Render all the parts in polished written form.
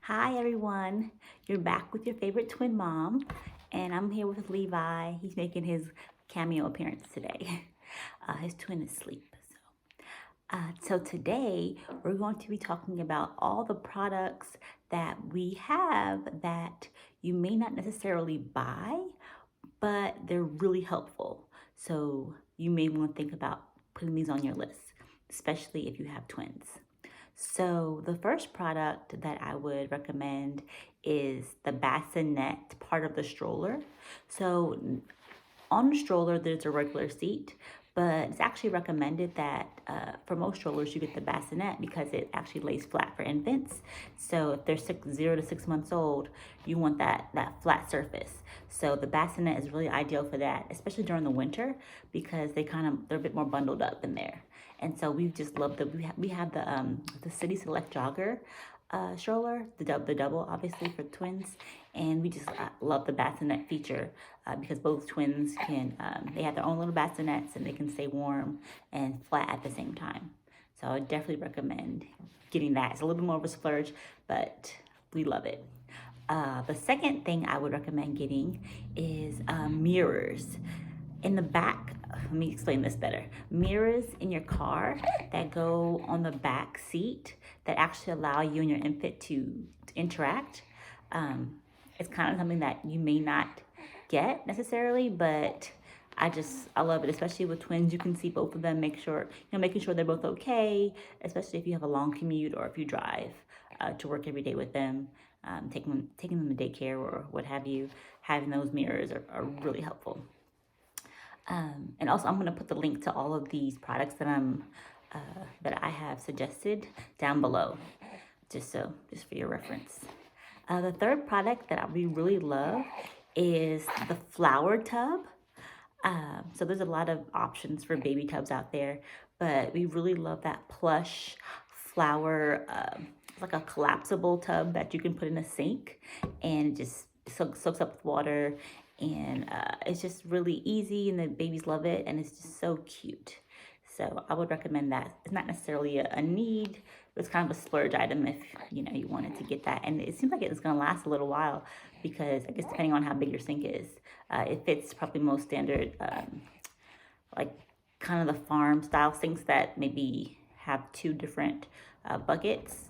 Hi everyone, you're back with your favorite twin mom, and I'm here with Levi. He's making his cameo appearance today. His twin is asleep. So today we're going to be talking about all the products that we have that you may not necessarily buy, but they're really helpful. So you may want to think about putting these on your list, especially if you have twins. So the first product that I would recommend is the bassinet part of the stroller. So on the stroller, there's a regular seat, but it's actually recommended that for most strollers, you get the bassinet because it actually lays flat for infants. So if they're 0 to 6 months old, you want that flat surface. So the bassinet is really ideal for that, especially during the winter because they're a bit more bundled up in there. And so we just love we have the City Select Jogger stroller, the double obviously for twins, and we just love the bassinet feature because both twins they have their own little bassinets and they can stay warm and flat at the same time. So I would definitely recommend getting that. It's a little bit more of a splurge, but we love it. The second thing I would recommend getting is mirrors. In the back, let me explain this better. Mirrors in your car that go on the back seat that actually allow you and your infant to interact. It's kind of something that you may not get necessarily, but I love it, especially with twins. You can see both of them, making sure they're both okay, especially if you have a long commute or if you drive to work every day with them, taking them to daycare or what have you. Having those mirrors are really helpful. And also, I'm going to put the link to all of these products that I have suggested down below, just for your reference. The third product that we really love is the flower tub. So there's a lot of options for baby tubs out there, but we really love that plush flower. It's like a collapsible tub that you can put in a sink, and it just soaks up with water, and it's just really easy, and the babies love it, and it's just so cute. So I would recommend that. It's not necessarily a need, but it's kind of a splurge item if you wanted to get that. And it seems like it's going to last a little while because I guess depending on how big your sink is, it fits probably most standard, like kind of the farm style sinks that maybe have two different buckets.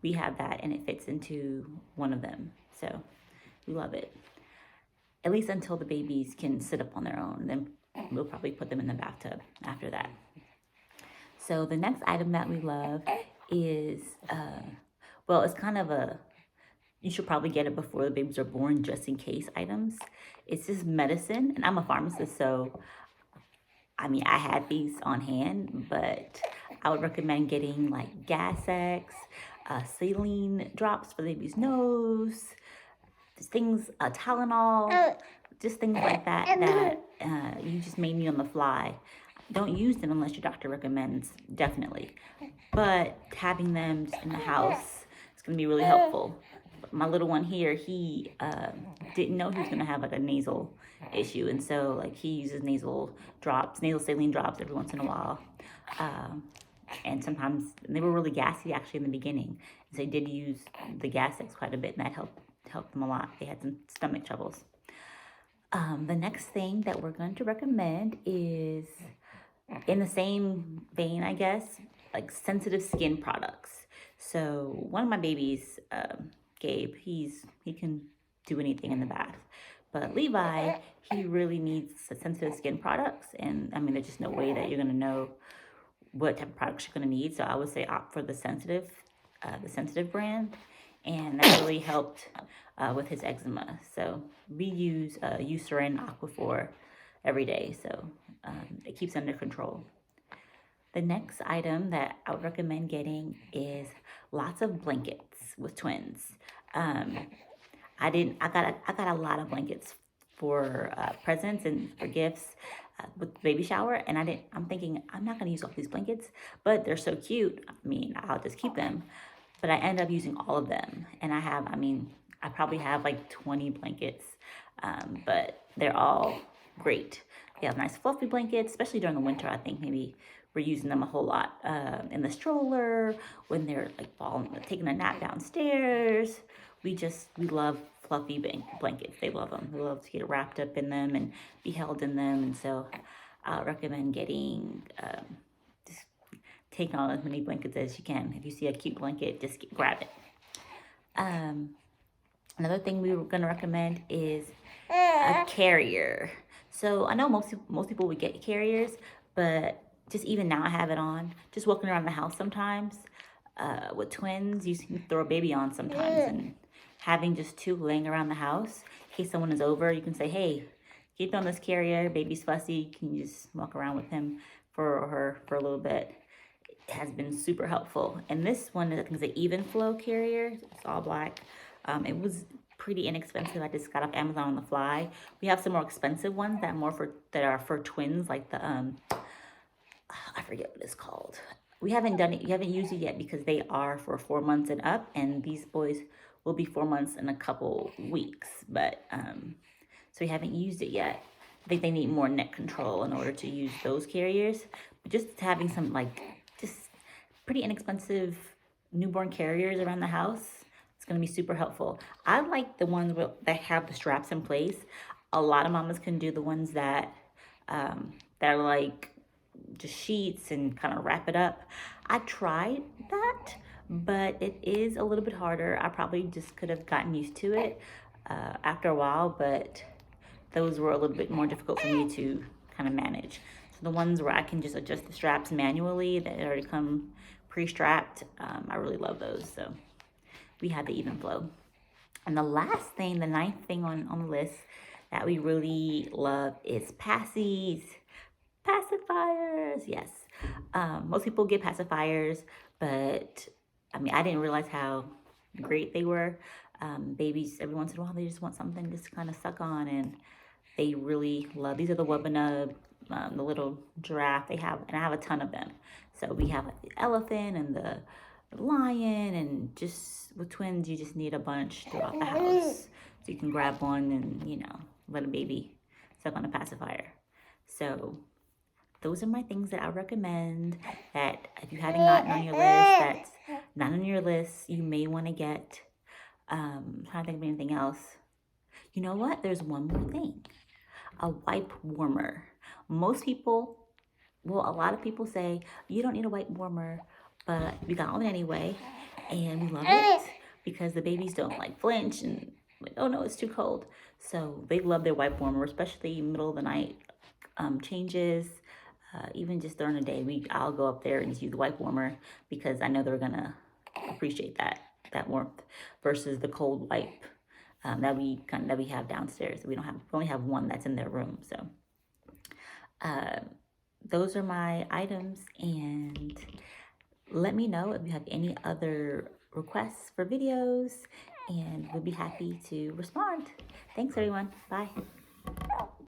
We have that, and it fits into one of them. So we love it. At least until the babies can sit up on their own. Then we'll probably put them in the bathtub after that. So the next item that we love is, it's kind of you should probably get it before the babies are born just in case items. It's just medicine, and I'm a pharmacist, so I had these on hand, but I would recommend getting like Gas X, saline drops for the baby's nose, things, Tylenol, just things like that you just may need on the fly. Don't use them unless your doctor recommends, definitely. But having them just in the house is going to be really helpful. My little one here, he didn't know he was going to have like a nasal issue, and so like he uses nasal saline drops every once in a while. And sometimes they were really gassy actually in the beginning. So they did use the Gas X quite a bit, and that helped them a lot. They had some stomach troubles. The next thing that we're going to recommend is in the same vein, I guess, like sensitive skin products. So one of my babies, Gabe, he can do anything in the bath. But Levi, he really needs sensitive skin products. And there's just no way that you're going to know what type of products you're going to need. So I would say opt for the sensitive brand. And that really helped with his eczema. So we use Eucerin Aquaphor every day. So it keeps under control. The next item that I would recommend getting is lots of blankets with twins. I got a lot of blankets for presents and for gifts with the baby shower, and I'm thinking I'm not going to use all these blankets, but they're so cute. I'll just keep them. But I end up using all of them, and I probably have like 20 blankets, but they're all great. They have nice fluffy blankets, especially during the winter. I think maybe we're using them a whole lot in the stroller, when they're like taking a nap downstairs. We love fluffy blankets. They love them. They love to get wrapped up in them and be held in them. And so I recommend getting, just taking on as many blankets as you can. If you see a cute blanket, just grab it. Another thing we were going to recommend is a carrier. So I know most people would get carriers, but just even now I have it on. Just walking around the house sometimes with twins, you can throw a baby on sometimes, and having just two laying around the house in case someone is over, you can say, hey, keep on this carrier, baby's fussy, can you just walk around with him or her for a little bit. It has been super helpful. And this one, I think, is an even flow carrier. It's all black. It was pretty inexpensive. I just got off Amazon on the fly. We have some more expensive ones that are for twins, like the I forget what it's called. We haven't done it. You haven't used it yet because they are for 4 months and up, and these boys will be 4 months in a couple weeks. But so we haven't used it yet. I think they need more neck control in order to use those carriers. But just having some just pretty inexpensive newborn carriers around the house, it's going to be super helpful. I like the ones that have the straps in place. A lot of mamas can do the ones that are like just sheets and kind of wrap it up. I tried that, but it is a little bit harder. I probably just could have gotten used to it after a while, but those were a little bit more difficult for me to kind of manage. So the ones where I can just adjust the straps manually that already come pre-strapped, I really love those. So we have the even flow. And the last thing, the ninth thing on the list that we really love is pacifiers. Yes. Most people get pacifiers, but I mean, I didn't realize how great they were. Babies, every once in a while, they just want something just to kind of suck on, and they really love. These are the Wubbanub, the little giraffe they have, and I have a ton of them. So we have like the elephant and the lion, and just with twins, you just need a bunch throughout the house. So you can grab one and, let a baby suck on a pacifier. So those are my things that I recommend that if you haven't gotten on your list, that's not on your list, you may want to get. I'm trying to think of anything else. You know what? There's one more thing. A wipe warmer. A lot of people say, you don't need a wipe warmer, but we got one anyway, and we love it because the babies don't flinch and oh no, it's too cold. So they love their wipe warmer, especially middle of the night changes. Even just during the day, I'll go up there and just use the wipe warmer because I know they're gonna appreciate that warmth versus the cold wipe that we have downstairs. We only have one that's in their room. So those are my items, and let me know if you have any other requests for videos, and we'll be happy to respond. Thanks, everyone. Bye.